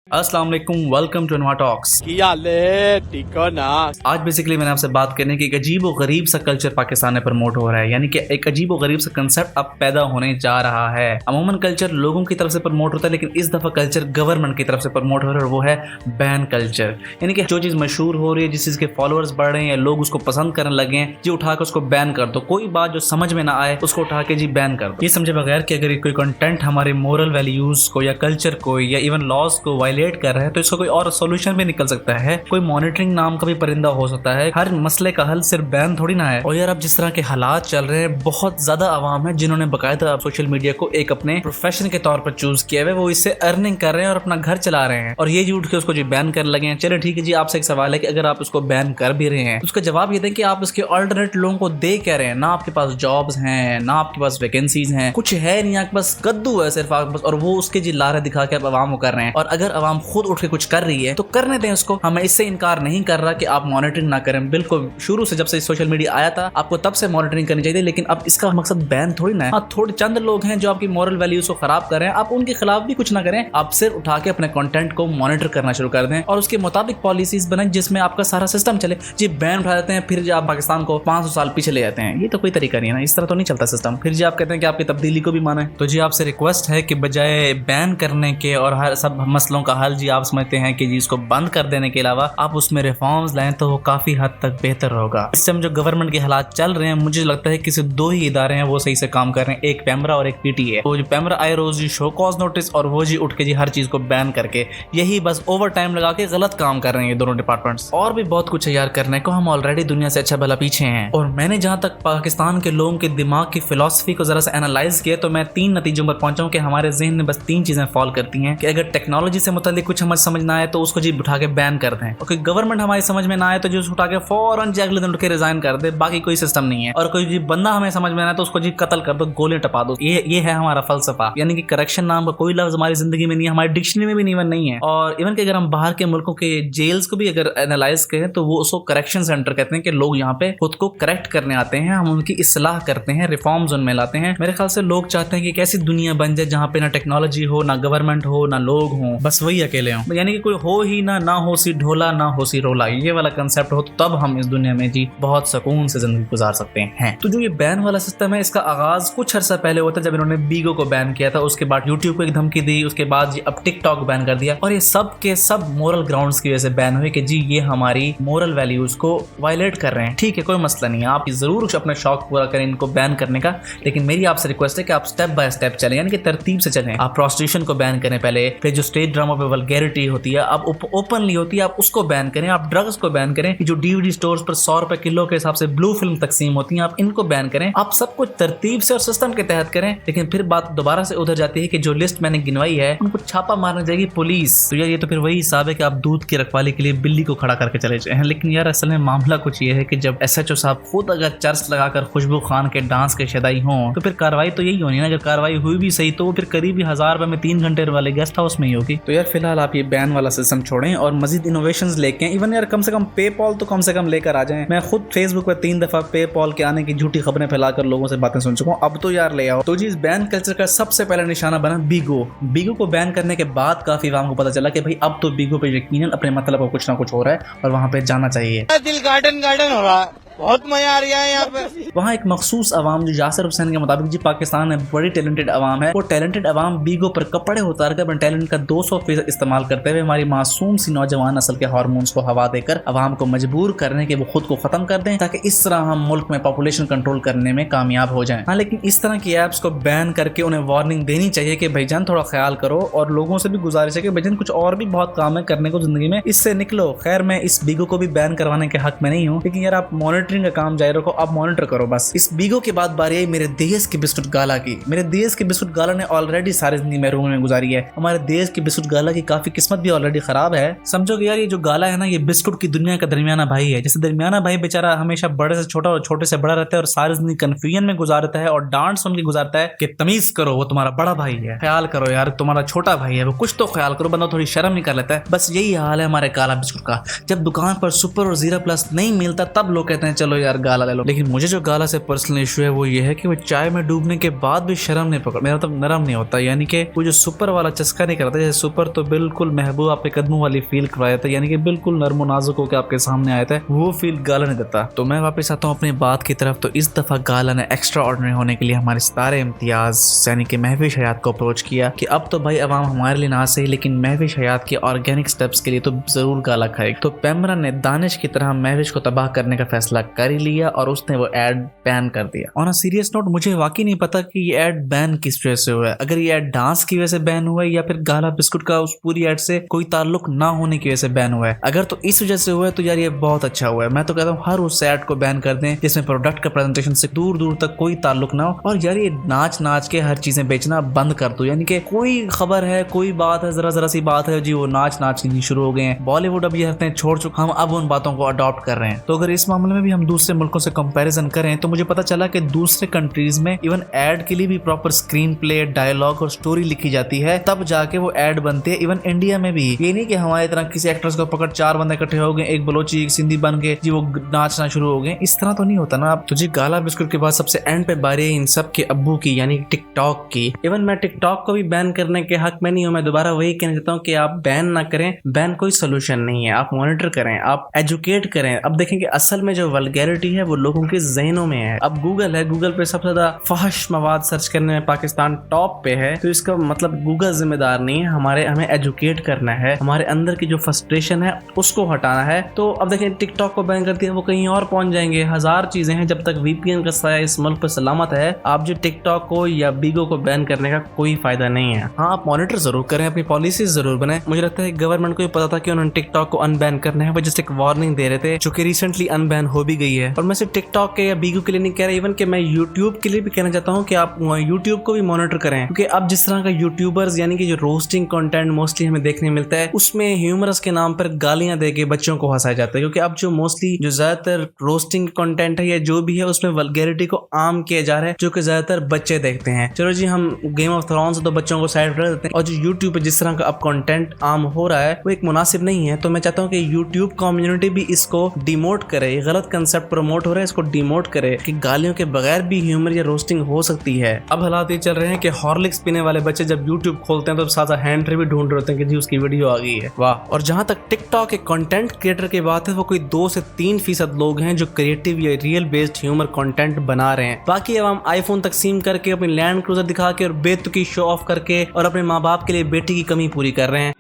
अस्सलाम वालेकुम, welcome to अनवा टॉक्स। ठीक हो ना। आज बेसिकली मैंने आपसे बात करने की एक अजीब व गरीब सा कल्चर पाकिस्तान में प्रमोट हो रहा है, यानी कि एक अजीब व गरीब सा कंसेप्ट अब पैदा होने जा रहा है। अमूमन कल्चर लोगों की तरफ से प्रमोट होता है, लेकिन इस दफा कल्चर गवर्नमेंट की तरफ से प्रमोट हो रहा है और वो है बैन कल्चर। यानी कि जो चीज मशहूर हो रही है, जिस चीज के फॉलोअर्स बढ़ रहे हैं या लोग उसको पसंद करने लगे हैं, जी उठा कर उसको बैन कर दो। कोई बात जो समझ में ना आए उसको उठा के जी बैन कर दो, ये समझे बगैर कि अगर कोई कंटेंट हमारे मोरल वैल्यूज को या कल्चर को या इवन लॉज को वायलेट कर रहा है तो इसको कोई और सोल्यूशन भी निकल सकता है। कोई मॉनिटरिंग नाम का भी परिंदा हो सकता है। हर मसले का हल सिर्फ बैन थोड़ी ना है। और यार अब जिस तरह के हालात चल रहे हैं, बहुत ज्यादा आवाम है जिन्होंने बकायदा सोशल मीडिया को एक अपने प्रोफेशन के तौर पर चूज किया है। वो इससे अर्निंग कर रहे हैं और अपना घर चला रहे हैं, और ये जी उठ के उसको जी बैन कर लगे हैं। चलो ठीक है जी, आपसे एक सवाल है कि अगर आप उसको बैन कर भी रहे हैं तो उसका जवाब ये दें कि आप इसके ऑल्टरनेट लोगों को दे कह रहे हैं। ना आपके पास जॉब्स हैं, ना आपके पास वैकेंसीज हैं, कुछ है नहीं, आपके पास कद्दू है सिर्फ आप बस, और वो उसके जी लारे दिखा के आप आवाम को कर रहे हैं। और अगर आवाम खुद उठ के कुछ कर रही है तो करने दें उसको। हमें इससे इनकार नहीं कर रहा कि आप मॉनिटरिंग ना करें। बिल्कुल शुरू से जब से सोशल मीडिया आया था आपको तब से मॉनिटरिंग करनी चाहिए, लेकिन अब इसका मकसद बैन थोड़ी ना है। हाँ, थोड़े चंद लोग हैं जो आपकी मॉरल वैल्यूज को खराब कर रहे हैं, आप उनके खिलाफ भी कुछ ना करें। आप सिर्फ उठा के अपने कंटेंट को मॉनिटर करना शुरू कर दें और उसके मुताबिक पॉलिसीज बनाएं जिसमें आपका सारा सिस्टम चले। जी बैन उठा देते हैं, फिर जी आप पाकिस्तान को 500 साल पीछे ले जाते हैं। ये तो कोई तरीका नहीं है ना, इस तरह तो नहीं चलता सिस्टम। फिर जी आप कहते हैं कि आपकी तब्दीली को भी माने। तो जी आपसे रिक्वेस्ट है कि बजाय बैन करने के और हर सब मसलों का हल जी आप समझते हैं कि जी इसको बंद कर देने के अलावा आप उसमें रिफॉर्म्स लाएं तो वो काफी हद तक बेहतर होगा। इस समय जो गवर्नमेंट के हालात चल रहे हैं, मुझे लगता है कि सिर्फ दो ही इदारे हैं वो सही से काम कर रहे हैं, एक पैमरा और एक पीटीए। वो जो पैमरा आए रोज जी शो कॉज नोटिस, और वो जी उठ के जी हर चीज को बैन करके यही बस ओवर टाइम लगा के गलत काम कर रहे हैं ये दोनों डिपार्टमेंट्स। और भी बहुत कुछ है यार करने को, हम ऑलरेडी दुनिया से अच्छा भला पीछे हैं। और मैंने जहां तक पाकिस्तान के लोगों के दिमाग की फिलॉसफी को जरा सा एनालाइज किया तो मैं 3 नतीजों पर पहुंचा हूं कि हमारे जहन में बस 3 चीजें फॉल करती हैं कि अगर टेक्नोलॉजी से मुतालिक कुछ हमें समझ ना आए तो उसको जी उठा के बैन कर दें, और कोई गवर्नमेंट हमारी समझ में ना आए तो जो उठा के फौरन जी अगले दिन उठ के रिजाइन कर दे। बाकी कोई सिस्टम नहीं है। और कोई जी बंदा हमें समझ में ना आए तो उसको जी कत्ल कर दो, गोलियां टपा दो। ये है हमारा फलसफा। यानी कि करेक्शन नाम का कोई लफ्ज हमारी जिंदगी में नहीं है, हमारी डिक्शनरी में भी नहीं है। और इवन कि अगर हम बाहर के मुल्कों के जेल्स को भी अगर एनालाइज करें तो वो उसको करेक्शन सेंटर कहते हैं कि लोग यहाँ पे खुद को करेक्ट करने आते हैं, हम उनकी इस्लाह करते हैं, रिफॉर्म्स उनमें लाते हैं। मेरे ख्याल से लोग चाहते हैं कि कैसी दुनिया बन जाए जहाँ पे ना टेक्नोलॉजी हो, ना गवर्नमेंट हो, ना लोग हो, बस वही अकेले हो। यानी कि कोई हो ही ना हो सी ढोला ना हो सी रोला, ये वाला कंसेप्ट हो तो तब हम इस दुनिया में जी बहुत सुकून से जिंदगी गुजार सकते हैं। तो जो ये बैन वाला सिस्टम है, इसका आगाज कुछ अर्सा पहले हुआ था जब इन्होंने बीगो को बैन किया था। उसके बाद यूट्यूब को एक धमकी दी, उसके बाद जी अब टिकटॉक बैन कर दिया। और ये सब के सब मोरल ग्राउंड्स की वजह से बैन हुए कि जी ये हमारी मोरल वैल्यूज को वायलेट कर रहे हैं। ठीक है, कोई मसला नहीं है, आप जरूर अपना शौक पूरा करें इनको बैन करने का, लेकिन मेरी आपसे रिक्वेस्ट है कि आप स्टेप बाय स्टेप चलें, यानी कि तरतीब से चलें। आप प्रोस्टिट्यूशन को बैन करें पहले, फिर जो स्टेज ड्रामा पे वल्गैरिटी होती है अब ओपनली होती है आप उसको बैन करें। आप ड्रग्स को बैन करें, जो डीवीडी स्टोर्स पर 100 रुपए किलो के हिसाब से ब्लू फिल्म तकसीम होती हैं आप इनको बैन करें। आप सब कुछ तरतीब से और सिस्टम के तहत करें। लेकिन फिर बात दोबारा से उधर जाती है कि जो लिस्ट मैंने गिनवाई है उनको छापा मारने जाएगी पुलिस। तो यार ये तो फिर वही हिसाब है कि आप दूध की रखवाली के लिए बिल्ली को खड़ा करके चले जाए। लेकिन यार असल में मामला कुछ ये है कि जब SHO साहब खुद अगर चर्च लगाकर खुशबू खान के डांस के शदाई हों तो फिर कार्रवाई तो यही होनी है। अगर कार्रवाई हुई भी सही तो फिर करीब 1000 रुपए में 3 घंटे वाले गेस्ट हाउस में ही होगी। तो यार फिलहाल आप ये बैन वाला सिस्टम छोड़ें और मजीद इनोवेशंस लेके, इवन यार कम से कम पेपॉल तो कम से कम लेकर आ जाएं। मैं खुद फेसबुक पर 3 दफा पेपॉल के आने की झूठी खबरें फैलाकर लोगों से बातें सुन चुका हूं। अब तो यार ले आओ। तो जी इस बैन कल्चर का सबसे पहला निशाना बना बीगो को बैन करने के बाद काफी आवाम को पता चला कि भाई अब तो बीगो पे यकीनन अपने मतलब को कुछ ना कुछ हो रहा है और वहां पे जाना चाहिए। दिल गार्डन हो रहा है, बहुत मजा आ रहा है यहाँ पे। वहाँ एक मखसूस अवाम जो यासिर हुसैन के मुताबिक जी पाकिस्तान में बड़ी टैलेंटेड अवाम है, वो टैलेंटेड अवाम बीगो पर कपड़े उतार कर अपने टैलेंट का 200% इस्तेमाल करते हुए हमारी मासूम सी नौजवान नस्ल के हार्मोन्स को हवा देकर अवाम को मजबूर करने के वो खुद को खत्म कर दें, ताकि इस तरह हम मुल्क में पॉपुलेशन कंट्रोल करने में कामयाब हो जाएं। हाँ, लेकिन इस तरह की एप्स को बैन करके उन्हें वार्निंग देनी चाहिए कि भाईजान थोड़ा ख्याल करो, और लोगों से भी गुजारिश है कि भाईजान कुछ और भी बहुत काम है करने को जिंदगी में, इससे निकलो। खैर मैं इस बीगो को भी बैन करवाने के हक में नहीं हूँ, लेकिन यार आप मॉनिटरिंग का काम जारी रखो, आप मॉनिटर करो बस। इस बीगो के बाद बारी आई मेरे देश के बिस्कुट गाला की। मेरे देश के बिस्कुट गाला ने ऑलरेडी सारी जिंदगी महरूम में गुजारी है। हमारे देश के बिस्कुट गाला की काफी किस्मत भी ऑलरेडी खराब है। समझो कि यार ये जो गाला है ना, ये बिस्कुट की दुनिया का दरमियाना भाई है। जैसे दरमियाना भाई बेचारा हमेशा बड़े से छोटा और छोटे से बड़ा रहता है और सारी जिंदगी कंफ्यूजन में गुजारता है और डांट सुन के गुजारता है कि तमीज करो, वो तुम्हारा बड़ा भाई है, ख्याल करो यार तुम्हारा छोटा भाई है, वो कुछ तो ख्याल करो। बंदा थोड़ी शर्म नहीं कर लेता है। बस यही हाल है हमारे काला बिस्कुट का। जब दुकान पर सुपर और जीरा प्लस नहीं मिलता तब लोग कहते हैं चलो यार गाला ले लो। लेकिन मुझे जो गाला से पर्सनल इशू है वो ये है कि वो चाय में डूबने के बाद भी शर्म नहीं पकड़, मेरा मतलब नरम नहीं होता, यानी कि वो जो सुपर वाला चस्का नहीं करता। जैसे सुपर तो बिल्कुल महबूब आपके कदमों वाली फील करवाया था, यानी कि बिल्कुल नरम नाजुक होकर आपके सामने आया था, वो फील गाला नहीं देता। तो मैं वापस आता हूँ अपनी बात की तरफ। तो इस दफा गाला ने एक्स्ट्रा ऑर्डिनरी होने के लिए हमारे सितारे इम्तियाज यानी कि महविश हयात को अप्रोच किया कि अब तो भाई अवाम हमारे लिए ना सही, लेकिन महविश हयात के ऑर्गेनिक स्टेप्स के लिए तो जरूर गाला खाएगी। तो पेमरा ने दानिश की तरह महविश को तबाह करने का फैसला कर ही लिया और उसने वो एड बैन कर दिया। ऑन अ सीरियस नोट, मुझे वाकई नहीं पता कि ये एड बैन किस वजह से हुआ है। अगर ये एड डांस की वजह से बैन हुआ है या फिर गाला बिस्कुट का उस पूरी एड से कोई ताल्लुक ना होने की वजह से बैन हुआ है। अगर तो इस वजह से हुआ है तो यार ये बहुत अच्छा हुआ है। मैं तो कहता हूँ हर उस एड को बैन कर दें जिसमें प्रोडक्ट का प्रेजेंटेशन से दूर दूर तक कोई ताल्लुक ना हो। और यार ये नाच नाच के हर चीजें बेचना बंद कर दो, यानी कि कोई खबर है, कोई बात है, जरा जरा सी बात है जी, वो नाच नाच शुरू हो गए हैं। बॉलीवुड अब ये हफ्ते छोड़ चुका, हम अब उन बातों को अडॉप्ट कर रहे हैं। तो अगर इस मामले में भी हम दूसरे मुल्कों से कंपैरिजन करें तो मुझे पता चला कि दूसरे कंट्रीज में इवन एड के लिए भी प्रॉपर स्क्रीन प्ले, डायलॉग और स्टोरी लिखी जाती है, तब जाके वो एड बनती है। इवन इंडिया में भी ये नहीं कि हमारी तरह किसी एक्ट्रेस को पकड़ 4 बंदे इकट्ठे हो गए, एक बलोची एक सिंधी बन के जी वो नाचना शुरू हो गए, इस तरह तो नहीं होता ना। अब तुझे गाला बिस्कुट के बाद सबसे एंड पे बारी है इन सब के अब्बू की, यानी टिकटॉक की। इवन मैं टिकटॉक को भी बैन करने के हक में नहीं हूँ। मैं दोबारा वही कहना चाहता हूँ कि आप बैन ना करें, बैन कोई सोल्यूशन नहीं है। आप मॉनिटर करें, आप एजुकेट करें। अब देखें कि असल में जो वल्गैरिटी है वो लोगों के जहनों में है। अब गूगल है, गूगल पे सबसे ज्यादा फहश मवाद सर्च करने में पाकिस्तान टॉप पे है, तो इसका मतलब गूगल जिम्मेदार नहीं है। हमें एजुकेट करना है, हमारे अंदर की जो फ्रस्ट्रेशन है उसको हटाना है। तो अब देखें टिकटॉक को बैन कर दिया, वो कहीं और पहुंच जाएंगे। हजार चीजें हैं, जब तक वीपीएन का साया इस मुल्क पर सलामत है, आप जो टिकटॉक को या बीगो को बैन करने का कोई फायदा नहीं है। हाँ, आप मॉनिटर जरूर करें, अपनी पॉलिसीज जरूर बनाएं। मुझे लगता है गवर्नमेंट को पता था कि उन्होंने टिकटॉक को अनबैन करना है, वो जस्ट एक वार्निंग दे रहे थे, जो कि रिसेंटली अनबैन हो भी गई है। और मैं सिर्फ टिकटॉक के या बीगो के लिए नहीं कह रहा, इवन कि मैं यूट्यूब के लिए भी कहना चाहता हूँ कि आप यूट्यूब को भी मॉनिटर करें, क्योंकि अब जिस तरह का यूट्यूबर्स यानी कि जो रोस्टिंग कंटेंट मोस्टली हमें देखने मिलता है, उसमें ह्यूमरस के नाम पर गालियां देके बच्चों को हंसाया जाता है। क्योंकि अब जो मोस्टली जो ज्यादातर रोस्टिंग कंटेंट है या जो भी है उसमें वल्गैरिटी को आम किया जा रहा है, जो कि ज्यादातर बच्चे देखते हैं। चलो जी, हम गेम ऑफ थ्रोन्स तो बच्चों को साइड रख देते हैं, और जो यूट्यूब पे जिस तरह का अब कंटेंट आम हो रहा है वो एक मुनासिब नहीं है। तो मैं चाहता हूँ कि यूट्यूब कम्युनिटी भी इसको डिमोट करे। गलत कंसेप्ट प्रमोट हो रहा है, इसको डिमोट करे कि गालियों के बगैर भी ह्यूमर या रोस्टिंग हो सकती है। अब हालात ये चल रहे हैं कि हॉर्लिक्स पीने वाले बच्चे जब यूट्यूब खोलते हैं तो साथ हैंड भी ढूंढ रहे होते हैं कि जी उसकी वीडियो आ गई है, वाह। और जहां तक टिकटॉक के कंटेंट क्रिएटर की बात है, वो कोई 2 से 3% लोग हैं जो क्रिएटिव या रियल बेस्ड ह्यूमर कंटेंट बना रहे हैं। बाकी अब हम आईफोन तकसीम करके, अपनी लैंड क्रूजर दिखा के और बेतुकी शो ऑफ करके और अपने माँ बाप के लिए बेटी की कमी पूरी कर रहे हैं।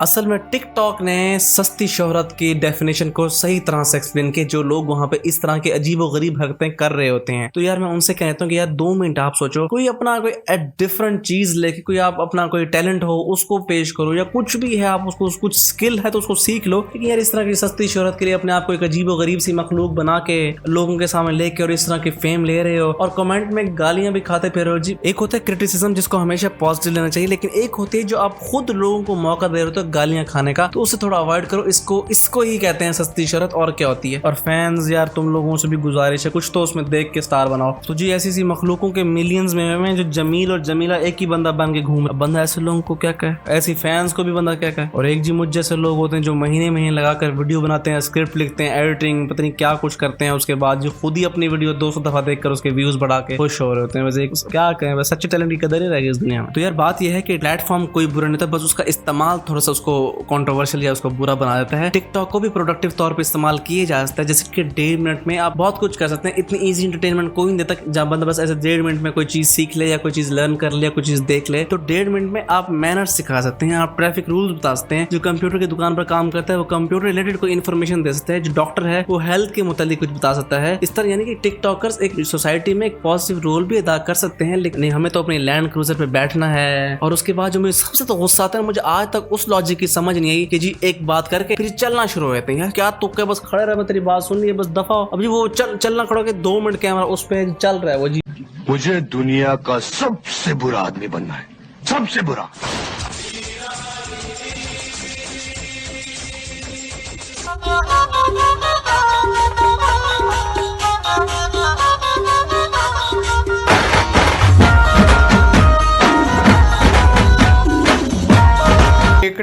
असल में टिकटॉक ने सस्ती शोहरत की डेफिनेशन को सही तरह से एक्सप्लेन किया, जो लोग वहां पे इस तरह के अजीब और गरीब हरकतें कर रहे होते हैं। तो यार मैं उनसे कहता हूँ कि यार 2 मिनट आप सोचो, कोई अपना कोई डिफरेंट चीज लेके, कोई आप अपना कोई टैलेंट हो उसको पेश करो, या कुछ भी है आप उसको कुछ स्किल है तो उसको सीख लो। लेकिन यार इस तरह की सस्ती शोहरत के लिए अपने आप को एक अजीब और गरीब सी मखलूक बना के लोगों के सामने लेके और इस तरह की फेम ले रहे हो और कमेंट में गालियां भी खाते फिर रहे हो जी। एक होता है क्रिटिसिज्म जिसको हमेशा पॉजिटिव लेना चाहिए, लेकिन एक होती है जो आप खुद लोगों को मौका दे रहे हो गालियां खाने का, तो उसे थोड़ा अवॉइड करो। इसको ही कहते हैं सस्ती शोहरत, और क्या होती है। और फैंस यार तुम लोगों से भी गुजारिश है, कुछ तो उसमें देख के स्टार बनाओ। तो जी ऐसी मखलूकों के मिलियंस में जो जमील और जमीला एक ही बंदा बन के घूम रहा, बंदा ऐसे लोगों को क्या कहे, ऐसी फैंस को भी बंदा क्या कहे। और एक जी मुझ जैसे लोग होते हैं जो महीने लगाकर वीडियो बनाते हैं, स्क्रिप्ट लिखते हैं, एडिटिंग पता नहीं क्या कुछ करते हैं, उसके बाद जो खुद ही अपनी वीडियो 200 दफा देखकर उसके व्यूज बढ़ा के खुश हो रहे होते हैं। वैसे क्या कहें, बस सच्चे टैलेंट की कदर ही रहेगी इस दुनिया में। तो यार बात यह है कि प्लेटफॉर्म कोई बुरा नहीं था, बस उसका इस्तेमाल थोड़ा सा उसको कंट्रोवर्शियल या उसको बुरा बना देता है। टिकटॉक को भी प्रोडक्टिव तौर पे इस्तेमाल किया जा सकता है, जैसे कि 1.5 मिनट में आप बहुत कुछ कर सकते हैं। इतनी इजी एंटरटेनमेंट कोई नहीं देता जहां बंदा बस ऐसे 1.5 मिनट में कोई चीज सीख ले या कोई चीज लर्न कर ले या कोई चीज देख ले। तो 1.5 मिनट में आप मैनर्स सिखा सकते हैं, आप ट्रैफिक रूल्स बता सकते हैं। जो कंप्यूटर की दुकान पर काम करता है वो कंप्यूटर रिलेटेड कोई इन्फॉर्मेशन दे सकता है, जो डॉक्टर है वो हेल्थ के मुतालिक कुछ बता सकता है। इस तरह यानी कि टिकटॉकर्स एक सोसाइटी में एक पॉजिटिव रोल भी अदा कर सकते हैं। लेकिन हमें तो अपनी लैंड क्रूजर पे बैठना है। और उसके बाद जो मुझे सबसे तो गुस्सा आता है, मुझे आज तक उस लॉजिक की समझ नहीं आई कि जी एक बात करके फिर चलना शुरू हो जाते हैं। क्या तुक्के बस खड़े रहे, मैं तेरी बात सुन ली बस दफा हो। अब जी वो चलना खड़ा के 2 मिनट कैमरा उस पे चल रहा है वो जी। मुझे दुनिया का सबसे बुरा आदमी बनना है, सबसे बुरा।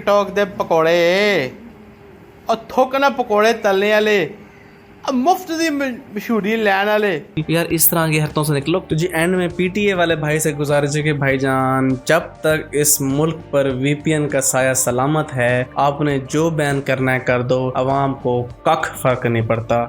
टिकटॉक दे पकौड़े और थुक ना पकौड़े तलने वाले मुफ्त दी मशहूरी लैन वाले। यार इस तरह की हरकतों से निकलो। तो जी एंड में पीटीए वाले भाई से गुजारिश है कि भाईजान जब तक इस मुल्क पर वीपीएन का साया सलामत है आपने जो बैन करना है कर दो, अवाम को कख फर्क नहीं पड़ता।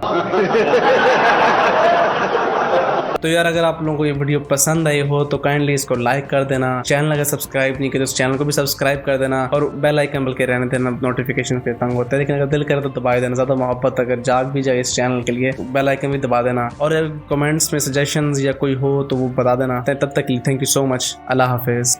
तो यार अगर आप लोगों को ये वीडियो पसंद आई हो तो काइंडली इसको लाइक कर देना, चैनल अगर सब्सक्राइब नहीं किया तो चैनल को भी सब्सक्राइब कर देना और बेल आइकन बल के रहने देना, नोटिफिकेशन पे तंग होता है लेकिन अगर दिल करे तो दबा देना। ज़्यादा मोहब्बत अगर जाग भी जाए इस चैनल के लिए बेल आइकन भी दबा देना और अगर कमेंट्स में सजेशंस या कोई हो तो वो बता देना। तब तक थैंक यू सो मच। अल्लाह हाफिज़।